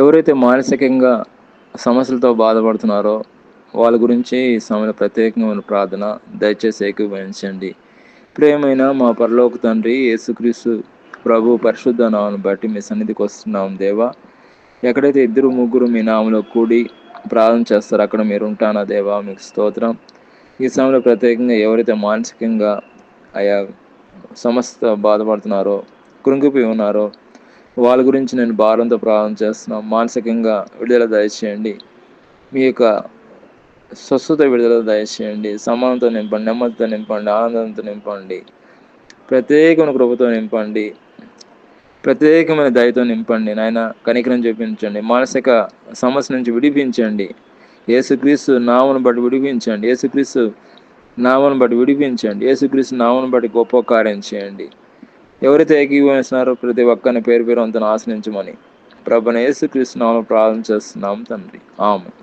ఎవరైతే మానసికంగా సమస్యలతో బాధపడుతున్నారో వాళ్ళ గురించి ఈ సమయంలో ప్రత్యేకమైన ప్రార్థన దయచేసి ఏకీభవించండి. ప్రియమైన మా పరలోక తండ్రి యేసుక్రీస్తు ప్రభు పరిశుద్ధ నామమును బట్టి మీ సన్నిధికి వస్తున్నాం దేవా. ఎక్కడైతే ఇద్దరు ముగ్గురు మీ నామములో కూడి ప్రార్థన చేస్తారో అక్కడ మీరు ఉంటానా దేవా, మీకు స్తోత్రం. ఈ సమయంలో ప్రత్యేకంగా ఎవరైతే మానసికంగా ఆయా సమస్యతో బాధపడుతున్నారో, కృంగిపోయి ఉన్నారో వాళ్ళ గురించి నేను భారంతో ప్రార్థన చేస్తున్నాను. మానసికంగా విడుదల దయచేయండి. మీ యొక్క స్వస్థత విడుదల దయచేయండి. సమానంతో నింపండి, నెమ్మదితో నింపండి, ఆనందంతో నింపండి, ప్రత్యేకమైన కృపతో నింపండి, ప్రత్యేకమైన దయతో నింపండి. నాయన కనికరం చూపించండి. మానసిక సమస్య నుంచి విడిపించండి. యేసుక్రీస్తు నామమును బట్టి విడిపించండి. యేసుక్రీస్తు నామమును బట్టి విడిపించండి. యేసుక్రీస్తు నామమును బట్టి గొప్ప కార్యం చేయండి. ఎవరైతే ఏకీభవిస్తున్నారో ప్రతి ఒక్కరిని పేరు పేరు అంతను ఆశ్రయించమని ప్రభువైన యేసుక్రీస్తు నామములో ప్రార్థన చేస్తున్నాం తండ్రి. ఆమేన్.